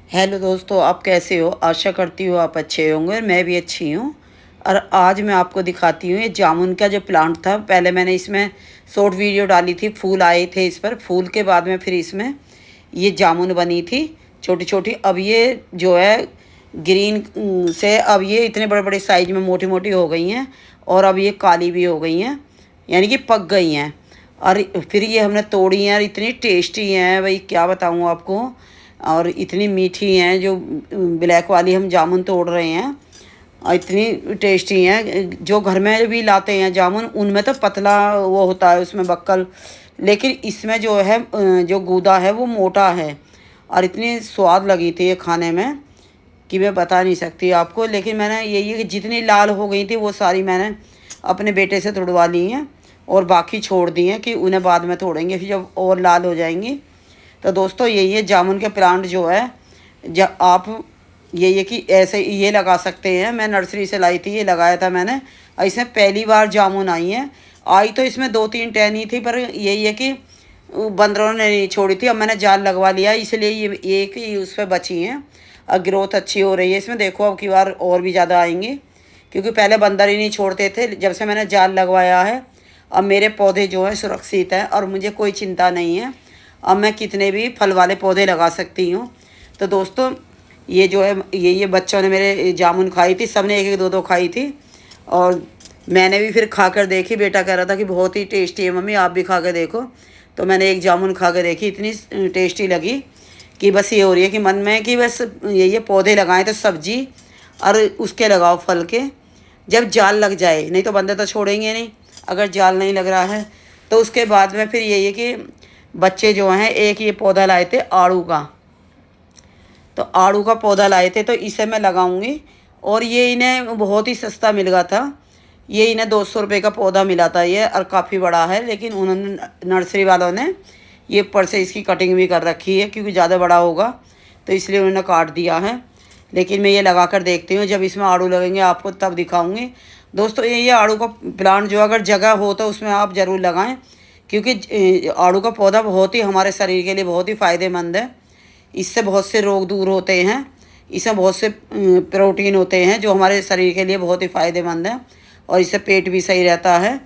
Hello दोस्तों, आप कैसे हो? आशा करती हूँ आप अच्छे होंगे और मैं भी अच्छी हूँ। और आज मैं आपको दिखाती हूँ ये जामुन का जो प्लांट था। पहले मैंने इसमें शॉर्ट वीडियो डाली थी, फूल आए थे इस पर। फूल के बाद में फिर इसमें ये जामुन बनी थी छोटी छोटी। अब ये जो है ग्रीन से अब ये इतने बड़े बड़े साइज में मोटी मोटी हो गई हैं और अब ये काली भी हो गई हैं, यानी कि पक गई हैं। और फिर ये हमने तोड़ी हैं और इतनी टेस्टी हैं भाई, क्या बताऊँ आपको। और इतनी मीठी हैं जो ब्लैक वाली हम जामुन तोड़ रहे हैं, और इतनी टेस्टी हैं। जो घर में भी लाते हैं जामुन उनमें तो पतला वो होता है उसमें बक्कल, लेकिन इसमें जो है जो गूदा है वो मोटा है। और इतनी स्वाद लगी थी ये खाने में कि मैं बता नहीं सकती आपको। लेकिन मैंने ये जितनी लाल हो गई थी वो सारी मैंने अपने बेटे से तुड़वा ली हैं और बाकी छोड़ दी हैं कि उन्हें बाद में तोड़ेंगे फिर जब और लाल हो जाएंगी। तो दोस्तों ये जामुन के प्लांट जो है, जब आप ये कि ऐसे ये लगा सकते हैं। मैं नर्सरी से लाई थी, ये लगाया था मैंने और इसमें पहली बार जामुन आई हैं। आई तो इसमें 2-3 टहनी थी, पर यही है कि बंदरों ने नहीं छोड़ी थी। अब मैंने जाल लगवा लिया, इसलिए ये कि उस पर बची हैं और ग्रोथ अच्छी हो रही है इसमें। देखो अब की बार और भी ज़्यादा आएंगी, क्योंकि पहले बंदर ही नहीं छोड़ते थे। जब से मैंने जाल लगवाया है अब मेरे पौधे जो हैं सुरक्षित हैं और मुझे कोई चिंता नहीं है। अब मैं कितने भी फल वाले पौधे लगा सकती हूँ। तो दोस्तों ये जो है ये बच्चों ने मेरे जामुन खाई थी, सब ने एक एक दो दो खाई थी। और मैंने भी फिर खा कर देखी, बेटा कह रहा था कि बहुत ही टेस्टी है मम्मी, आप भी खा कर देखो। तो मैंने एक जामुन खा कर देखी, इतनी टेस्टी लगी कि बस ये हो रही है कि मन में कि बस ये पौधे लगाएं तो सब्जी और उसके लगाओ फल के, जब जाल लग जाए। नहीं तो बंदे तो छोड़ेंगे नहीं अगर जाल नहीं लग रहा है। तो उसके बाद में फिर यही है कि बच्चे जो हैं एक ये पौधा लाए थे आड़ू का, तो आड़ू का पौधा लाए थे तो इसे मैं लगाऊंगी। और ये इन्हें बहुत ही सस्ता मिल गया था, ये इन्हें 200 रुपये का पौधा मिला था ये, और काफ़ी बड़ा है। लेकिन उन्होंने नर्सरी वालों ने ये ऊपर से इसकी कटिंग भी कर रखी है, क्योंकि ज़्यादा बड़ा होगा तो इसलिए उन्होंने काट दिया है। लेकिन मैं ये लगा कर देखती हूँ, जब इसमें आड़ू लगेंगे आपको तब दिखाऊंगी। दोस्तों ये आड़ू का प्लांट जो अगर जगह हो तो उसमें आप ज़रूर लगाएं, क्योंकि आड़ू का पौधा बहुत ही हमारे शरीर के लिए बहुत ही फ़ायदेमंद है। इससे बहुत से रोग दूर होते हैं, इसमें बहुत से प्रोटीन होते हैं जो हमारे शरीर के लिए बहुत ही फ़ायदेमंद है। और इससे पेट भी सही रहता है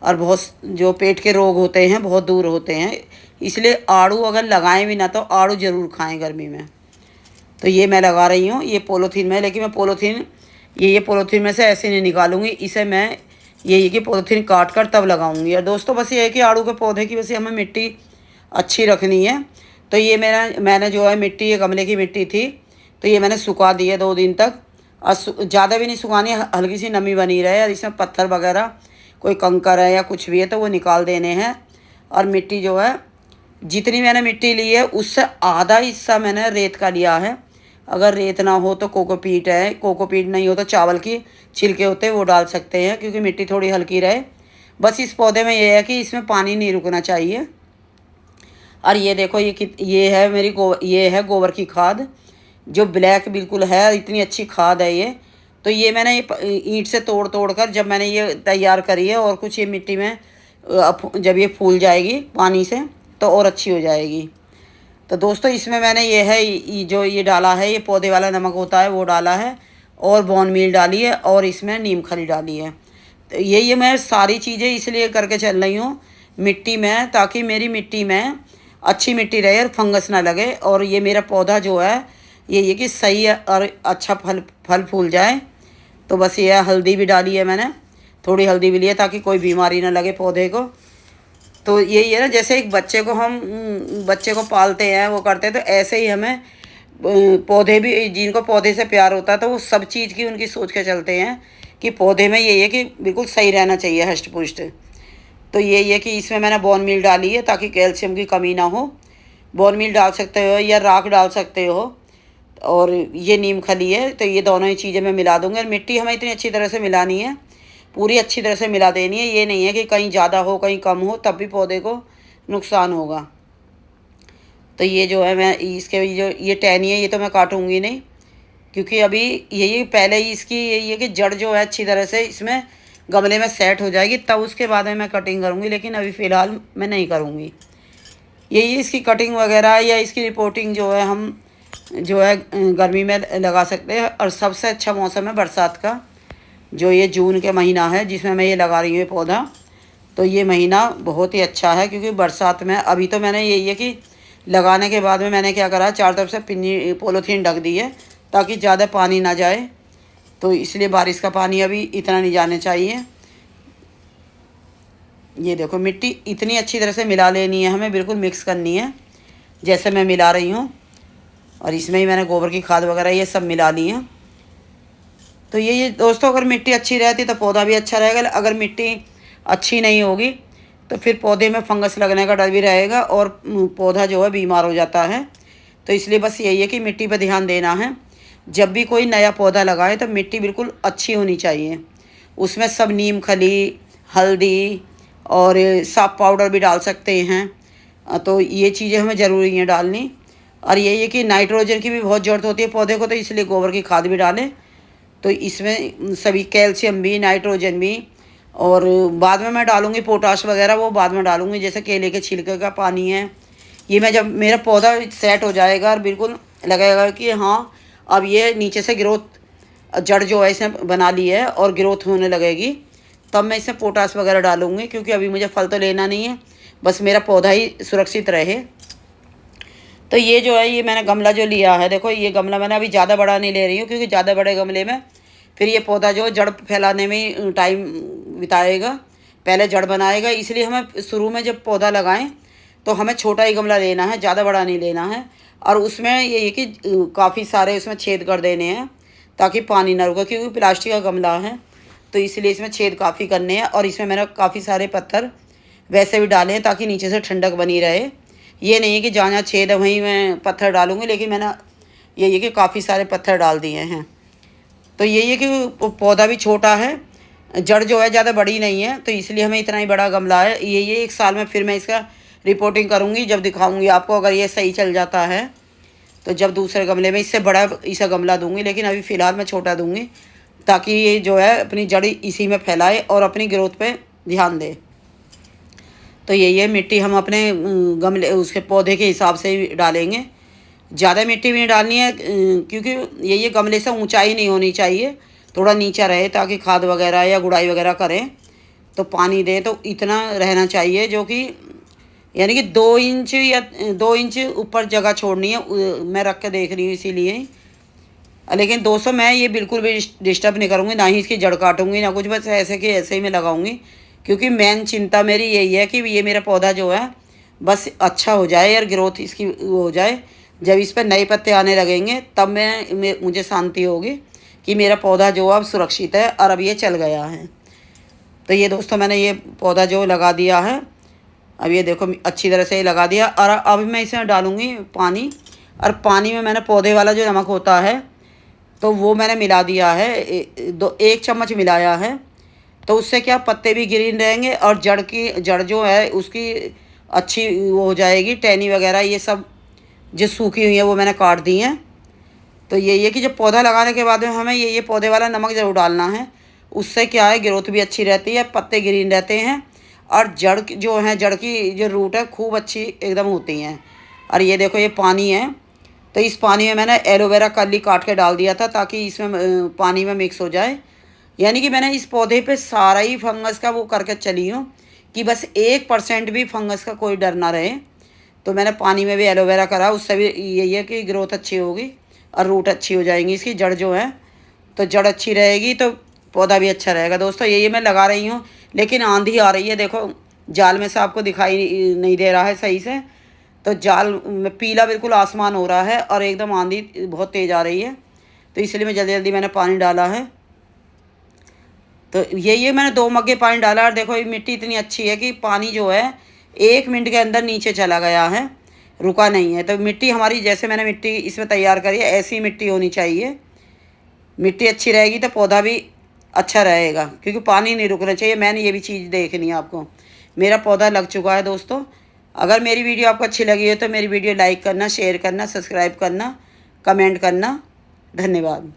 और बहुत जो पेट के रोग होते हैं बहुत दूर होते हैं। इसलिए आड़ू अगर लगाएं भी ना तो आड़ू ज़रूर खाएं गर्मी में। तो ये मैं लगा रही हूँ ये पॉलीथीन में, लेकिन मैं पॉलीथीन ये पॉलीथीन में से ऐसे नहीं निकालूंगी, इसे मैं ये कि पॉलीथीन काट कर तब लगाऊंगी। और दोस्तों बस ये है कि आड़ू के पौधे की वैसे हमें मिट्टी अच्छी रखनी है। तो ये मैंने जो है मिट्टी, ये गमले की मिट्टी थी, तो ये मैंने सुखा दी है 2 दिन तक। और ज़्यादा भी नहीं सुखानी, हल्की सी नमी बनी रहे। और इसमें पत्थर वगैरह कोई कंकर है या कुछ भी है तो वो निकाल देने हैं। और मिट्टी जो है जितनी मैंने मिट्टी ली है उससे आधा हिस्सा मैंने रेत का लिया है। अगर रेत ना हो तो कोकोपीट है, कोकोपीट नहीं हो तो चावल की छिलके होते हैं वो डाल सकते हैं, क्योंकि मिट्टी थोड़ी हल्की रहे। बस इस पौधे में ये है कि इसमें पानी नहीं रुकना चाहिए। और ये देखो ये है ये है गोबर की खाद, जो ब्लैक बिल्कुल है, इतनी अच्छी खाद है ये। तो ये मैंने ईंट से तोड़ तोड़ कर जब मैंने ये तैयार करी है, और कुछ ये मिट्टी में जब ये फूल जाएगी पानी से तो और अच्छी हो जाएगी। तो दोस्तों इसमें मैंने ये है जो ये डाला है, ये पौधे वाला नमक होता है वो डाला है, और बॉन मील डाली है, और इसमें नीम खली डाली है। तो ये मैं सारी चीज़ें इसलिए करके चल रही हूँ मिट्टी में, ताकि मेरी मिट्टी में अच्छी मिट्टी रहे और फंगस ना लगे। और ये मेरा पौधा जो है ये कि सही है और अच्छा फल फूल जाए। तो बस ये हल्दी भी डाली है मैंने, थोड़ी हल्दी भी ली है ताकि कोई बीमारी ना लगे पौधे को। तो यही है ना, जैसे एक बच्चे को हम बच्चे को पालते हैं वो करते हैं, तो ऐसे ही हमें पौधे भी, जिनको पौधे से प्यार होता है तो वो सब चीज़ की उनकी सोच के चलते हैं कि पौधे में यही है कि बिल्कुल सही रहना चाहिए, हष्ट पुष्ट। तो यही है कि इसमें मैंने बॉन मील डाली है ताकि कैल्शियम की कमी ना हो। बॉन मील डाल सकते हो या राख डाल सकते हो, और ये नीम खली है। तो ये दोनों ही चीज़ें मैं मिला दूँगी। और मिट्टी हमें इतनी अच्छी तरह से मिलानी है, पूरी अच्छी तरह से मिला देनी है। ये नहीं है कि कहीं ज़्यादा हो कहीं कम हो, तब भी पौधे को नुकसान होगा। तो ये जो है मैं इसके जो ये टहनी है ये तो मैं काटूंगी नहीं, क्योंकि अभी यही पहले ही इसकी यही है कि जड़ जो है अच्छी तरह से इसमें गमले में सेट हो जाएगी, तब उसके बाद में मैं कटिंग करूँगी। लेकिन अभी फ़िलहाल मैं नहीं करूँगी। यही इसकी कटिंग वगैरह या इसकी रिपोर्टिंग जो है हम जो है गर्मी में लगा सकते हैं। और सबसे अच्छा मौसम है बरसात का, जो ये जून के महीना है जिसमें मैं ये लगा रही हूँ पौधा। तो ये महीना बहुत ही अच्छा है, क्योंकि बरसात में अभी तो मैंने यही है कि लगाने के बाद में मैंने क्या करा, चारों तरफ से पिन्नी पॉलीथीन ढक दी है ताकि ज़्यादा पानी ना जाए। तो इसलिए बारिश का पानी अभी इतना नहीं जाने चाहिए। ये देखो मिट्टी इतनी अच्छी तरह से मिला लेनी है, हमें बिल्कुल मिक्स करनी है जैसे मैं मिला रही हूँ। और इसमें ही मैंने गोबर की खाद वगैरह ये सब मिला ली है। तो ये दोस्तों, अगर मिट्टी अच्छी रहती तो पौधा भी अच्छा रहेगा। अगर मिट्टी अच्छी नहीं होगी तो फिर पौधे में फंगस लगने का डर भी रहेगा और पौधा जो है बीमार हो जाता है। तो इसलिए बस यही है कि मिट्टी पर ध्यान देना है। जब भी कोई नया पौधा लगाए तो मिट्टी बिल्कुल अच्छी होनी चाहिए। उसमें सब नीम खली, हल्दी और साफ पाउडर भी डाल सकते हैं। तो ये चीज़ें हमें ज़रूरी हैं डालनी। और यही है कि नाइट्रोजन की भी बहुत ज़रूरत होती है पौधे को, तो इसलिए गोबर की खाद भी डालें। तो इसमें सभी कैल्शियम भी, नाइट्रोजन भी, और बाद में मैं डालूँगी पोटाश वगैरह, वो बाद में डालूँगी। जैसे केले के छिलके का पानी है, ये मैं जब मेरा पौधा सेट हो जाएगा और बिल्कुल लगेगा कि हाँ अब ये नीचे से ग्रोथ जड़ जो है इसने बना ली है और ग्रोथ होने लगेगी, तब मैं इसमें पोटाश वगैरह डालूँगी। क्योंकि अभी मुझे फल तो लेना नहीं है, बस मेरा पौधा ही सुरक्षित रहे। तो ये जो है, ये मैंने गमला जो लिया है, देखो ये गमला मैंने अभी ज़्यादा बड़ा नहीं ले रही हूँ, क्योंकि ज़्यादा बड़े गमले में फिर ये पौधा जो जड़ फैलाने में टाइम बिताएगा, पहले जड़ बनाएगा। इसलिए हमें शुरू में जब पौधा लगाएं तो हमें छोटा ही गमला लेना है, ज़्यादा बड़ा नहीं लेना है। और उसमें ये है कि काफ़ी सारे उसमें छेद कर देने हैं ताकि पानी ना रुके, क्योंकि प्लास्टिक का गमला है तो इसलिए इसमें छेद काफ़ी करने हैं। और इसमें मैंने काफ़ी सारे पत्थर वैसे भी डाले हैं ताकि नीचे से ठंडक बनी रहे। ये नहीं है कि जहाँ जहाँ छेद है वहीं मैं पत्थर डालूँगी, लेकिन मैंने यही है कि काफ़ी सारे पत्थर डाल दिए हैं। तो यही है कि पौधा भी छोटा है, जड़ जो है ज़्यादा बड़ी नहीं है, तो इसलिए हमें इतना ही बड़ा गमला है। ये 1 साल में फिर मैं इसका रिपोर्टिंग करूँगी, जब दिखाऊँगी आपको। अगर ये सही चल जाता है तो जब दूसरे गमले में इससे बड़ा ऐसा गमला दूँगी, लेकिन अभी फ़िलहाल मैं छोटा दूँगी ताकि ये जो है अपनी जड़ इसी में फैलाए और अपनी ग्रोथ पे ध्यान दे। तो ये मिट्टी हम अपने गमले उसके पौधे के हिसाब से ही डालेंगे, ज़्यादा मिट्टी भी नहीं डालनी है, क्योंकि ये गमले से ऊंचाई नहीं होनी चाहिए, थोड़ा नीचा रहे ताकि खाद वगैरह या गुड़ाई वगैरह करें तो पानी दे तो इतना रहना चाहिए, जो कि यानी कि 2 इंच या 2 इंच ऊपर जगह छोड़नी है। मैं रख के देख रही हूँ इसीलिए। लेकिन दोस्तों, मैं ये बिल्कुल भी डिस्टर्ब नहीं करूँगी, ना ही इसकी जड़ काटूँगी ना कुछ, बस ऐसे के ऐसे ही मैं लगाऊँगी। क्योंकि मेन चिंता मेरी यही है कि ये मेरा पौधा जो है बस अच्छा हो जाए और ग्रोथ इसकी हो जाए। जब इस पर नए पत्ते आने लगेंगे तब मुझे शांति होगी कि मेरा पौधा जो अब सुरक्षित है और अब ये चल गया है। तो ये दोस्तों, मैंने ये पौधा जो लगा दिया है, अब ये देखो अच्छी तरह से लगा दिया। और अब मैं इसमें डालूँगी पानी। और पानी में मैंने पौधे वाला जो नमक होता है तो वो मैंने मिला दिया है, 1 चम्मच मिलाया है। तो उससे क्या पत्ते भी ग्रीन रहेंगे और जड़ जो है उसकी अच्छी वो हो जाएगी। टहनी वगैरह ये सब जो सूखी हुई है वो मैंने काट दी हैं। तो ये कि जब पौधा लगाने के बाद में हमें ये पौधे वाला नमक ज़रूर डालना है। उससे क्या है, ग्रोथ भी अच्छी रहती है, पत्ते ग्रीन रहते हैं और जड़ जो है, जड़ की जो रूट है खूब अच्छी एकदम होती हैं। और ये देखो ये पानी है, तो इस पानी में मैंने एलोवेरा कली काट के डाल दिया था ताकि इसमें पानी में मिक्स हो जाए। यानी कि मैंने इस पौधे पे सारा ही फंगस का वो करके चली हूँ कि बस 1% भी फंगस का कोई डर ना रहे। तो मैंने पानी में भी एलोवेरा करा, उससे भी यही है कि ग्रोथ अच्छी होगी और रूट अच्छी हो जाएंगी इसकी, जड़ जो है। तो जड़ अच्छी रहेगी तो पौधा भी अच्छा रहेगा। दोस्तों, यही मैं लगा रही हूँ, लेकिन आंधी आ रही है, देखो जाल में से आपको दिखाई नहीं दे रहा है सही से। तो जाल में पीला बिल्कुल आसमान हो रहा है और एकदम आंधी बहुत तेज़ आ रही है, तो इसलिए मैं जल्दी जल्दी मैंने पानी डाला है। तो ये मैंने 2 मग्गे पानी डाला। और देखो ये मिट्टी इतनी अच्छी है कि पानी जो है 1 मिनट के अंदर नीचे चला गया है, रुका नहीं है। तो मिट्टी हमारी, जैसे मैंने मिट्टी इसमें तैयार करी है, ऐसी मिट्टी होनी चाहिए। मिट्टी अच्छी रहेगी तो पौधा भी अच्छा रहेगा, क्योंकि पानी नहीं रुकना चाहिए। मैंने ये भी चीज़ देखनी है आपको। मेरा पौधा लग चुका है दोस्तों। अगर मेरी वीडियो आपको अच्छी लगी हो तो मेरी वीडियो लाइक करना, शेयर करना, सब्सक्राइब करना, कमेंट करना। धन्यवाद।